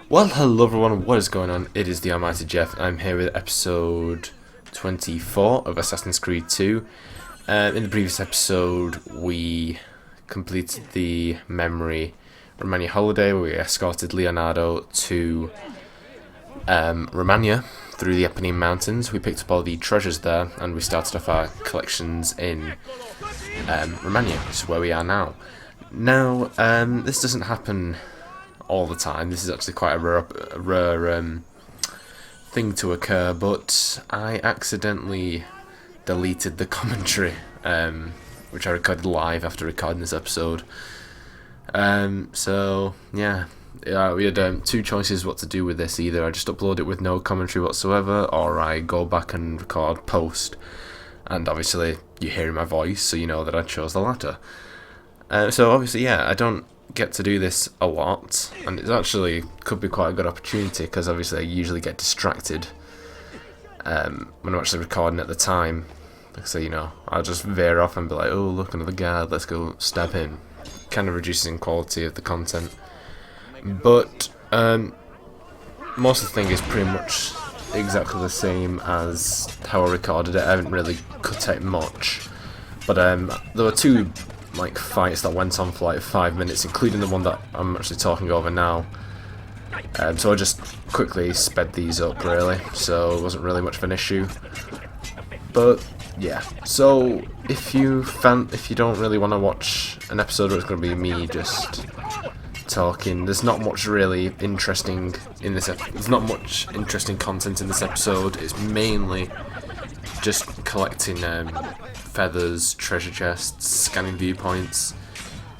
Well, hello everyone, what is going on? It is the Almighty Geoff. I'm here with episode 24 of Assassin's Creed 2. In the previous episode, we completed the memory Romania holiday where we escorted Leonardo to Romania through the Apennine Mountains. We picked up all the treasures there and we started off our collections in Romania, which is where we are now. Now, this doesn't happen all the time. This is actually quite a rare thing to occur, but I accidentally deleted the commentary, which I recorded live after recording this episode. So yeah, we had two choices what to do with this. Either I just upload it with no commentary whatsoever, or I go back and record post. And obviously you're hearing my voice, so you know that I chose the latter. So obviously, yeah, I don't get to do this a lot, and it actually could be quite a good opportunity because obviously I usually get distracted when I'm actually recording at the time. So you know, I'll just veer off and be like, oh look, another guard, let's go stab him. Kind of reducing quality of the content, but most of the thing is pretty much exactly the same as how I recorded it. I haven't really cut out much, but there were two fights that went on for like 5 minutes, including the one that I'm actually talking over now. So I just quickly sped these up really, so it wasn't really much of an issue. But yeah, so if you don't really want to watch an episode where it's going to be me just talking, there's not much really interesting in this. There's not much interesting content in this episode. It's mainly just collecting feathers, treasure chests, scanning viewpoints.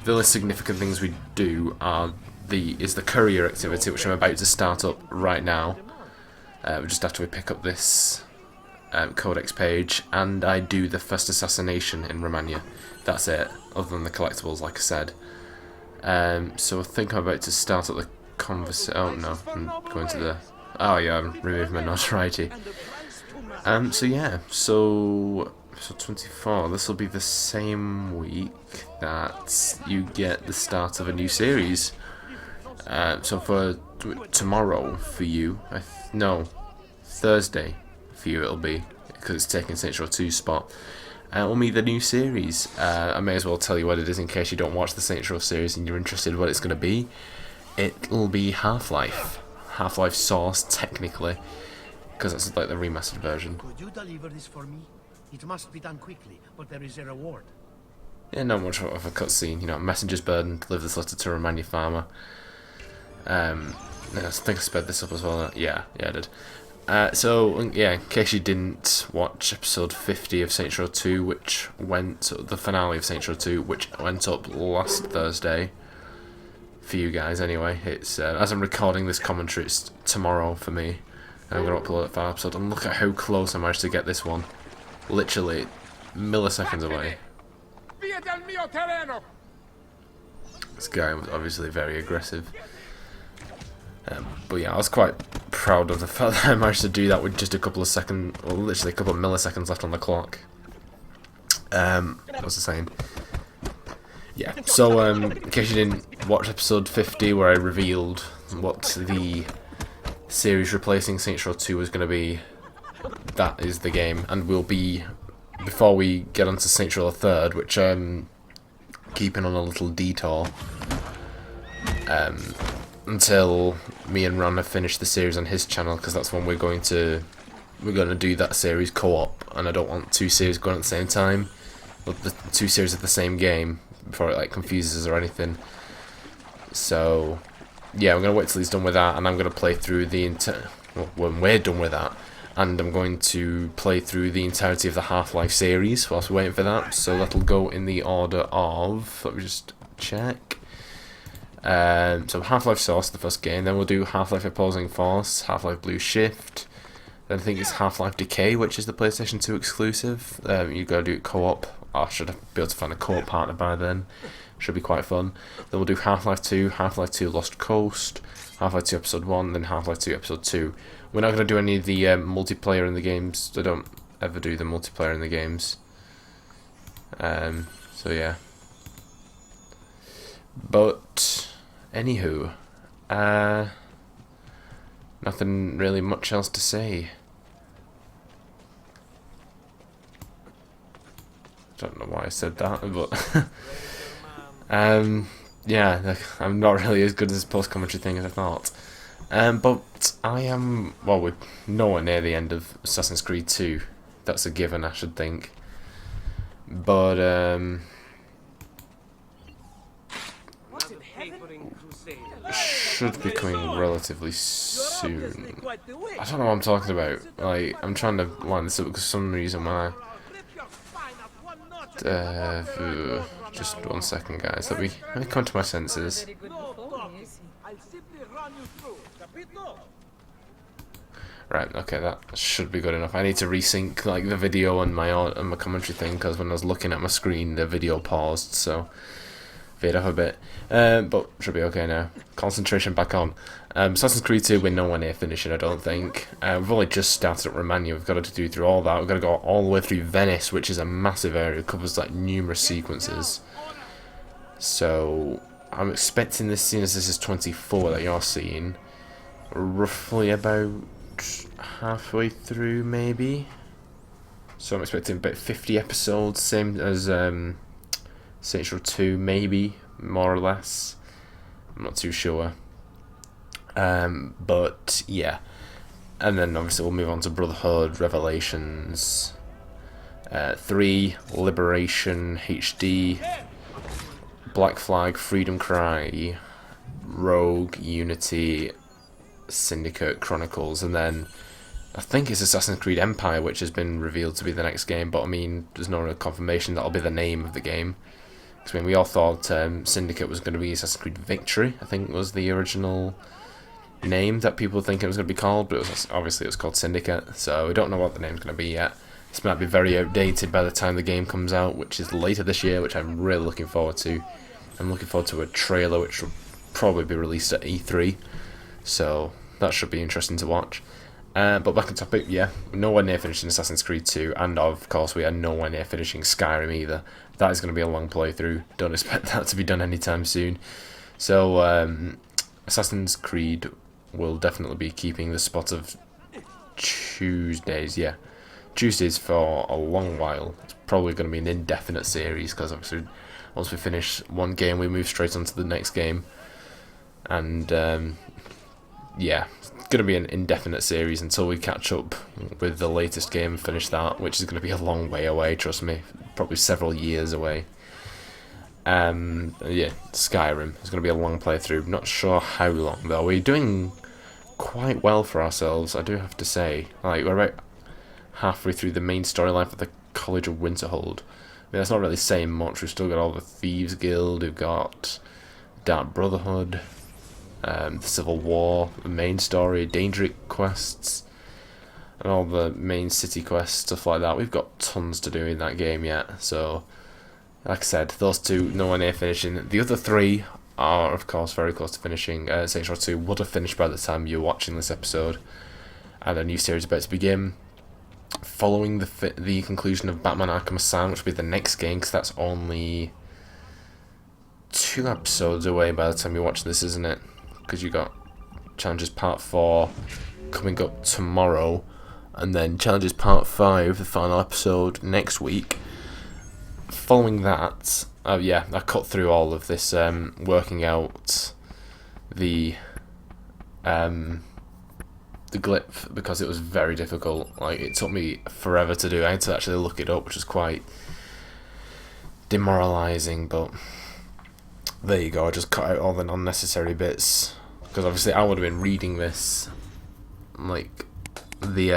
The only significant things we do is the Courier activity, which I'm about to start up right now, just after we pick up this Codex page, and I do the first assassination in Romania. That's it, other than the collectibles, like I said. So I think I'm about to start up the conversation. Oh no, I'm going to the... Oh yeah, I'm removing my notoriety. So yeah, so 24, this will be the same week that you get the start of a new series. So for tomorrow for you, no, Thursday for you it'll be, because it's taking Saints Row 2 spot. Will be the new series. I may as well tell you what it is in case you don't watch the Saints Row series and you're interested in what it's going to be. It'll be Half-Life. Half-Life Source, technically, because it's like the remastered version. Could you deliver this for me? It must be done quickly, but there is a reward. Yeah, not much of a cutscene. You know, messenger's burden, deliver this letter to a Romania farmer. I think I sped this up as well. Yeah, I did. So, yeah, in case you didn't watch episode 50 of Saints Row 2, the finale of Saints Row 2, which went up last Thursday, for you guys anyway. It's, as I'm recording this commentary, it's tomorrow for me. I'm going to upload it for that episode, and look at how close I managed to get this one. Literally milliseconds away. This guy was obviously very aggressive. But yeah, I was quite proud of the fact that I managed to do that with just a couple of seconds, or literally a couple of milliseconds left on the clock. What was I saying? Yeah, so in case you didn't watch episode 50 where I revealed what the series replacing Saints Row 2 was going to be, that is the game, and we'll be, before we get onto Saints Row the 3rd, which I'm keeping on a little detour, until me and Ron have finished the series on his channel, because that's when we're going to do that series co-op, and I don't want two series going at the same time, but the two series of the same game, before it confuses us or anything. So yeah, I'm going to wait till he's done with that, and I'm going to play through the when we're done with that, and I'm going to play through the entirety of the Half-Life series whilst we're waiting for that. So that'll go in the order of, let me just check. So Half-Life Source, the first game, then we'll do Half-Life Opposing Force, Half-Life Blue Shift, then I think it's Half-Life Decay, which is the PlayStation 2 exclusive. You've got to do it co-op. I should be able to find a co-op partner by then. Should be quite fun. Then we'll do Half-Life 2, Half-Life 2 Lost Coast, Half-Life 2 Episode 1, then Half-Life 2 Episode 2. We're not going to do any of the multiplayer in the games. I don't ever do the multiplayer in the games. So yeah. But anywho, nothing really much else to say. Don't know why I said that, but yeah, like, I'm not really as good as this post-commentary thing as I thought. But I am, well, we're nowhere near the end of Assassin's Creed 2. That's a given, I should think. But should be coming relatively soon. I don't know what I'm talking about. Like, I'm trying to line this up because for some reason when I just 1 second, guys. Let me come to my senses. Right, okay, that should be good enough. I need to resync like the video and my commentary thing because when I was looking at my screen, the video paused, so fade off a bit. But should be okay now. Concentration back on. Assassin's Creed 2, we're nowhere near finishing, I don't think. We've only just started at Romania. We've got to do through all that. We've got to go all the way through Venice, which is a massive area. It covers like numerous sequences. So I'm expecting this, seeing as this is 24 that you're seeing, roughly about halfway through, maybe. So I'm expecting about 50 episodes, same as Saints Row 2, maybe, more or less. I'm not too sure. But yeah, and then obviously we'll move on to Brotherhood, Revelations, 3, Liberation, HD, Black Flag, Freedom Cry, Rogue, Unity, Syndicate, Chronicles, and then I think it's Assassin's Creed Empire, which has been revealed to be the next game, but I mean, there's no real confirmation that'll be the name of the game. Because I mean, we all thought Syndicate was going to be Assassin's Creed Victory, I think was the original name that people think it was going to be called, but obviously it was called Syndicate, so we don't know what the name's going to be yet. This might be very outdated by the time the game comes out, which is later this year, which I'm really looking forward to. I'm looking forward to a trailer which will probably be released at E3, so that should be interesting to watch. But back on topic, yeah, we're nowhere near finishing Assassin's Creed 2, and of course we are nowhere near finishing Skyrim either. That is going to be a long playthrough, don't expect that to be done anytime soon. So Assassin's Creed will definitely be keeping the spot of Tuesdays, yeah. Tuesdays for a long while. It's probably going to be an indefinite series, because obviously once we finish one game we move straight on to the next game. And yeah, it's going to be an indefinite series until we catch up with the latest game and finish that, which is going to be a long way away, trust me. Probably several years away. Yeah, Skyrim is going to be a long playthrough. Not sure how long though. We're doing quite well for ourselves, I do have to say. Like, we're about halfway through the main storyline for the College of Winterhold. I mean, that's not really saying much. We've still got all the Thieves Guild, we've got Dark Brotherhood, the Civil War, the main story, Daedric quests, and all the main city quests, stuff like that. We've got tons to do in that game yet, so like I said, those two nowhere near finishing. The other three are of course very close to finishing. Saints Row 2 would have finished by the time you're watching this episode, and a new series about to begin following the conclusion of Batman Arkham Asylum, which will be the next game, because that's only 2 episodes away by the time you're watching this, isn't it? Because you got Challenges Part 4 coming up tomorrow, and then Challenges Part 5, the final episode, next week. Following that, yeah, I cut through all of this, working out the Glyph, because it was very difficult. Like, it took me forever to do. I had to actually look it up, which was quite demoralising, but there you go. I just cut out all the unnecessary bits, because obviously I would have been reading this, like the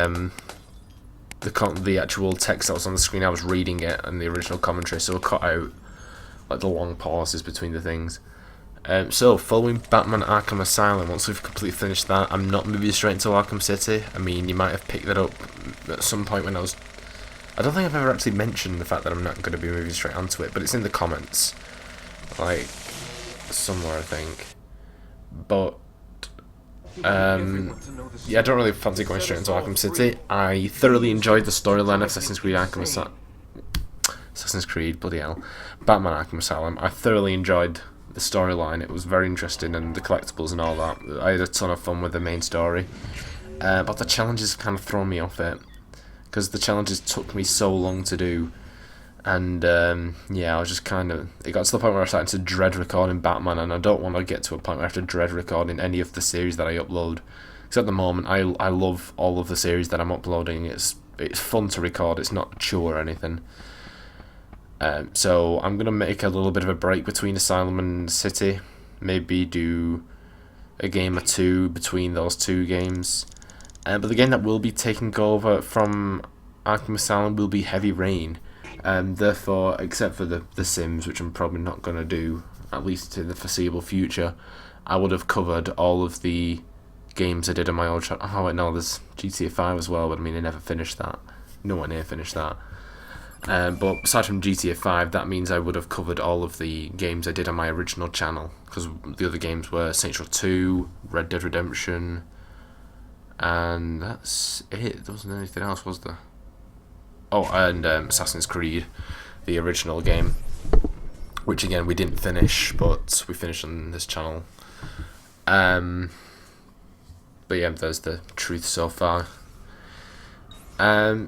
actual text that was on the screen. I was reading it and the original commentary, so I cut out like the long pauses between the things. So following Batman Arkham Asylum, once we've completely finished that, I'm not moving straight into Arkham City. I mean, you might have picked that up at some point when I don't think I've ever actually mentioned the fact that I'm not going to be moving straight onto it, but it's in the comments, like somewhere, I think. But yeah, I don't really fancy going straight into Arkham City. I thoroughly enjoyed the storyline of Assassin's Creed, bloody hell, Batman Arkham Asylum. I thoroughly enjoyed the storyline. It was very interesting, and the collectibles and all that. I had a ton of fun with the main story. But the challenges kind of thrown me off it, because the challenges took me so long to do. And yeah, I was just kind of... It got to the point where I was starting to dread recording Batman, and I don't want to get to a point where I have to dread recording any of the series that I upload. Because at the moment, I love all of the series that I'm uploading. It's fun to record, it's not a chore or anything. So I'm going to make a little bit of a break between Asylum and City. Maybe do a game or two between those two games. But the game that will be taking over from Arkham Asylum will be Heavy Rain. Therefore, except for the Sims, which I'm probably not going to do, at least in the foreseeable future, I would have covered all of the games I did on my old channel. Oh, wait, no, there's GTA 5 as well, but I mean, I never finished that. Nowhere near finished that. But aside from GTA 5, that means I would have covered all of the games I did on my original channel, because the other games were Saints Row 2, Red Dead Redemption, and that's it. There wasn't anything else, was there? Oh, and Assassin's Creed, the original game, which again we didn't finish, but we finished on this channel. But yeah, there's the truth so far.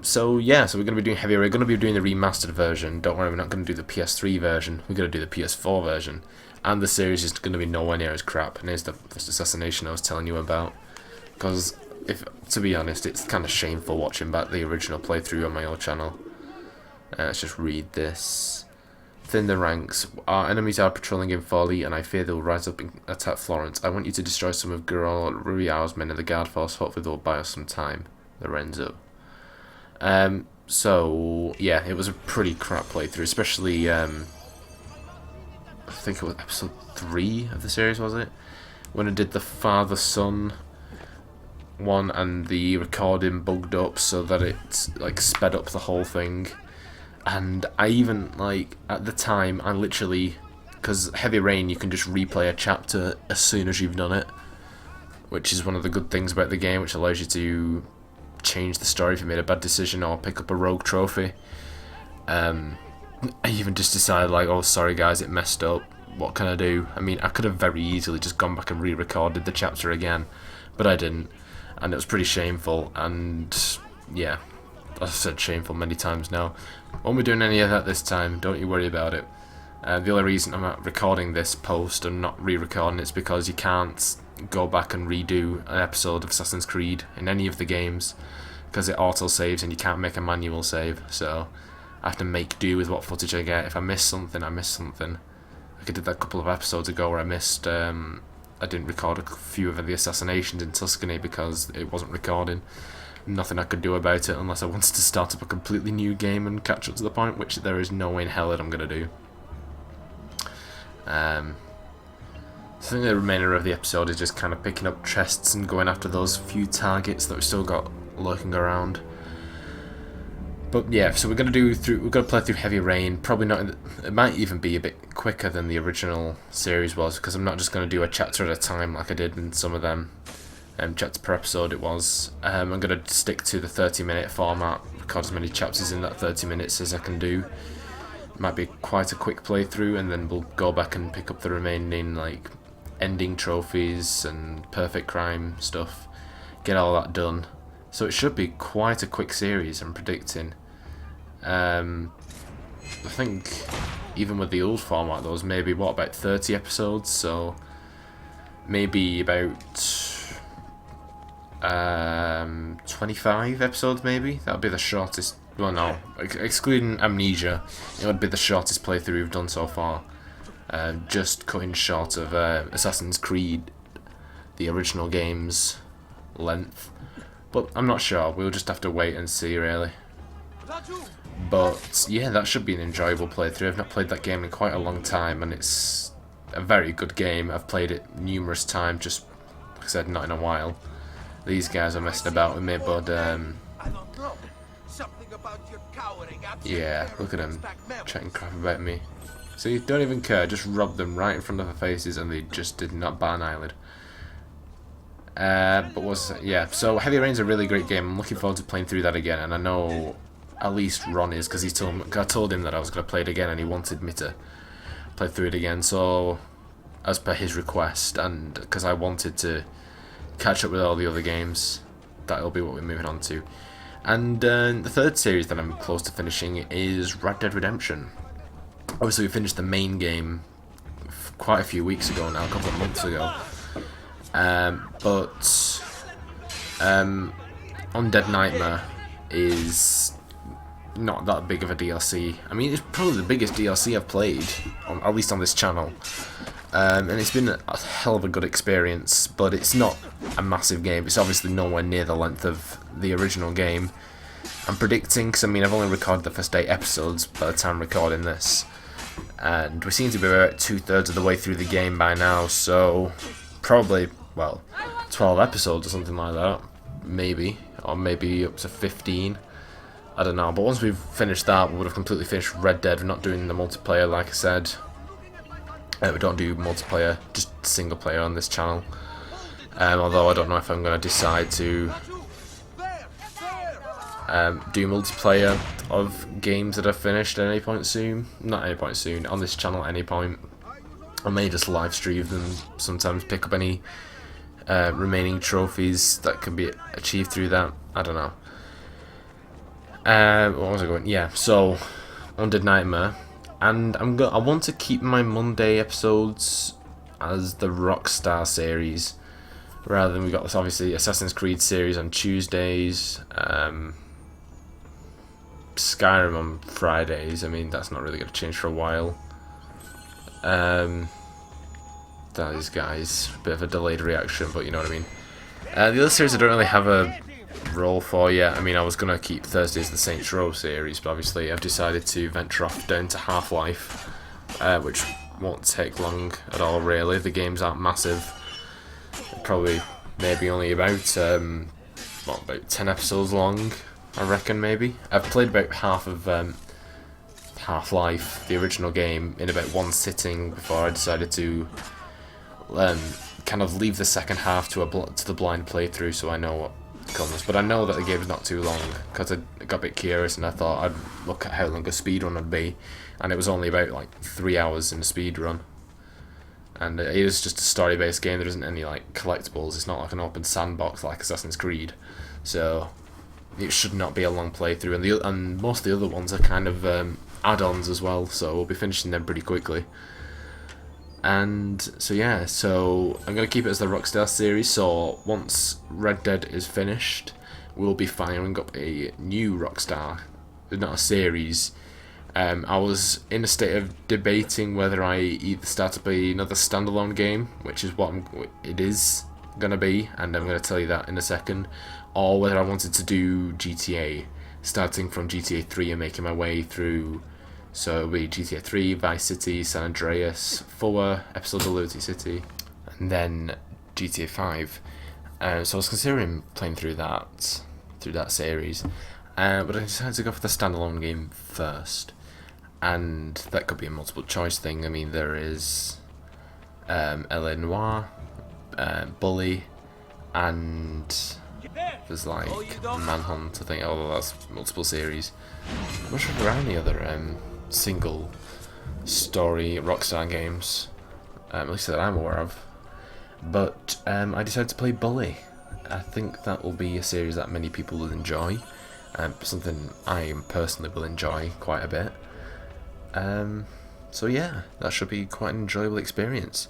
So yeah, so we're going to be doing Heavy Rain. We're going to be doing the remastered version. Don't worry, we're not going to do the PS3 version. We're going to do the PS4 version. And the series is going to be nowhere near as crap. And here's the first Assassination I was telling you about. Because, to be honest, it's kind of shameful watching back the original playthrough on my old channel. Let's just read this. Thin the ranks. Our enemies are patrolling in Forlì, and I fear they will rise up and attack Florence. I want you to destroy some of Riau's men in the guard force. Hopefully they'll buy us some time. Lorenzo. So yeah, it was a pretty crap playthrough, especially I think it was episode 3 of the series, was it? When I did the father-son one and the recording bugged up so that it like sped up the whole thing. And I even, like, at the time, I literally, because Heavy Rain, you can just replay a chapter as soon as you've done it, which is one of the good things about the game, which allows you to change the story if you made a bad decision or pick up a rogue trophy. I even just decided, like, oh, sorry guys, it messed up, what can I do? I mean, I could have very easily just gone back and re-recorded the chapter again, but I didn't, and it was pretty shameful. And yeah, I've said shameful many times now. Won't be doing any of that this time, don't you worry about it. The only reason I'm not recording this post and not re-recording it's because you can't go back and redo an episode of Assassin's Creed in any of the games, because it auto-saves and you can't make a manual save, so I have to make do with what footage I get. If I miss something, I miss something. Like I did that a couple of episodes ago where I missed, I didn't record a few of the assassinations in Tuscany because it wasn't recording. Nothing I could do about it unless I wanted to start up a completely new game and catch up to the point, which there is no way in hell that I'm going to do. So I think the remainder of the episode is just kind of picking up chests and going after those few targets that we've still got lurking around. But yeah, so we're going to play through Heavy Rain. Probably not. It might even be a bit quicker than the original series was, because I'm not just going to do a chapter at a time like I did in some of them. Chapter per episode it was. I'm going to stick to the 30-minute format, record as many chapters in that 30 minutes as I can do. It might be quite a quick playthrough, and then we'll go back and pick up the remaining like ending trophies and perfect crime stuff, get all that done. So it should be quite a quick series, I'm predicting. I think even with the old format there was maybe about 30 episodes, so maybe about 25 episodes maybe. That would be the shortest. Well, no, excluding Amnesia, it would be the shortest playthrough we've done so far. Just cutting short of Assassin's Creed, the original game's length. But I'm not sure, we'll just have to wait and see really. But yeah, that should be an enjoyable playthrough. I've not played that game in quite a long time, and it's a very good game. I've played it numerous times, just like I said, not in a while. These guys are messing about with me, but yeah, look at them chatting crap about me. See, don't even care, just rob them right in front of their faces and they just did not bat an eyelid. Yeah, so Heavy Rain's a really great game. I'm looking forward to playing through that again, and I know at least Ron is, because I told him that I was going to play it again and he wanted me to play through it again, so as per his request, and because I wanted to catch up with all the other games. That'll be what we're moving on to. And the third series that I'm close to finishing is Red Dead Redemption. Obviously, we finished the main game quite a few weeks ago now, a couple of months ago. But Undead Nightmare is not that big of a DLC. I mean, it's probably the biggest DLC I've played, at least on this channel. And it's been a hell of a good experience, but it's not a massive game. It's obviously nowhere near the length of the original game. I'm predicting, because I mean, I've only recorded the first 8 episodes by the time recording this, and we seem to be about 2/3 of the way through the game by now, so probably, well, 12 episodes or something like that, maybe, or maybe up to 15. I don't know, but once we've finished that, we would have completely finished Red Dead. We're not doing the multiplayer, like I said. We don't do multiplayer, just single player on this channel. Although I don't know if I'm going to decide to do multiplayer of games that I've finished at any point soon. Not any point soon, on this channel at any point. I may just live stream them, sometimes pick up any remaining trophies that can be achieved through that. I don't know. What was I going? Yeah, so Undead Nightmare. And I want to keep my Monday episodes as the Rockstar series, rather than we got this obviously Assassin's Creed series on Tuesdays, Skyrim on Fridays. I mean, that's not really going to change for a while. That is, guys, a bit of a delayed reaction, but you know what I mean. The other series I don't really have a role for yet. I mean, I was going to keep Thursdays the Saints Row series, but obviously I've decided to venture off down to Half-Life, which won't take long at all, really. The games aren't massive. Probably, maybe only about, about 10 episodes long, I reckon, maybe. I've played about half of Half-Life, the original game, in about one sitting before I decided to kind of leave the second half to the blind playthrough, so I know what comes. But I know that the game's not too long, because I got a bit curious and I thought I'd look at how long a speedrun would be, and it was only about like 3 hours in a speedrun. And it is just a story-based game. There isn't any like collectibles. It's not like an open sandbox like Assassin's Creed, so it should not be a long playthrough. And most of the other ones are kind of add-ons as well, so we'll be finishing them pretty quickly. And so yeah, so I'm going to keep it as the Rockstar series, so once Red Dead is finished, we'll be firing up a new Rockstar, not a series. I was in a state of debating whether I either start up another standalone game, which is what it is going to be, and I'm going to tell you that in a second, or whether I wanted to do GTA, starting from GTA 3 and making my way through. So it'll be GTA 3, Vice City, San Andreas, 4, Episode of Liberty City, and then GTA 5. So I was considering playing through that series, but I decided to go for the standalone game first, and that could be a multiple choice thing. I mean, there is LA Noire, Bully, and there's like Manhunt, I think, although that's multiple series. I'm not sure if there are any other single story Rockstar games, at least that I'm aware of. But I decided to play Bully. I think that will be a series that many people will enjoy, something I personally will enjoy quite a bit. So yeah, that should be quite an enjoyable experience.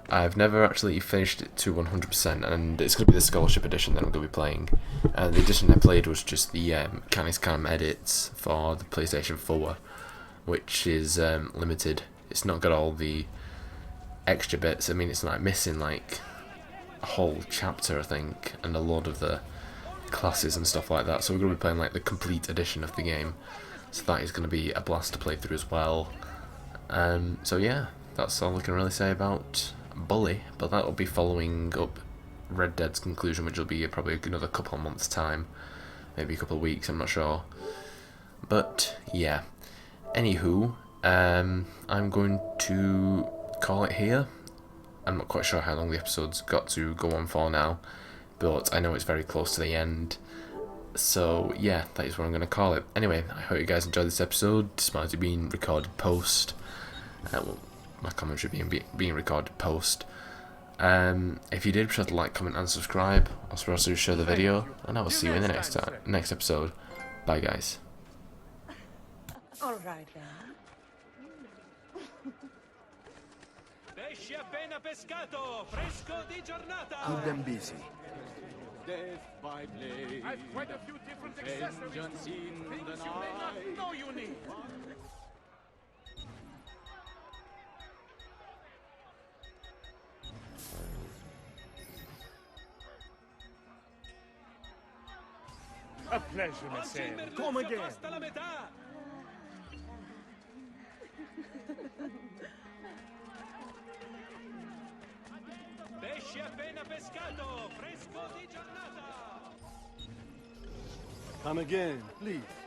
I've never actually finished it to 100%, and it's going to be the Scholarship Edition that I'm going to be playing. The edition I played was just the Cam edits for the PlayStation 4, which is limited. It's not got all the extra bits. I mean, it's like missing like a whole chapter, I think, and a lot of the classes and stuff like that. So we're going to be playing like the complete edition of the game. So that is going to be a blast to play through as well. So yeah, that's all I can really say about Bully. But that will be following up Red Dead's conclusion, which will be probably another couple of months' time, maybe a couple of weeks. I'm not sure. But yeah. Anywho, I'm going to call it here. I'm not quite sure how long the episode's got to go on for now, but I know it's very close to the end. So yeah, that is what I'm going to call it. Anyway, I hope you guys enjoyed this episode, despite it being recorded post. We'll my commentary being recorded post. If you did, be sure to like, comment, and subscribe. I'll also share the video, and I will see you in the next episode. Bye, guys. All right then. Pesce appena pescato, fresco di giornata. Keep them busy. Death by blade. I've quite a few different accessories. Vengeance in Things the you may not night. know you need. A pleasure, Oggi il Messere. merluzzo Come again? costa la metà. Pesce appena pescato, fresco di giornata. Come again, please.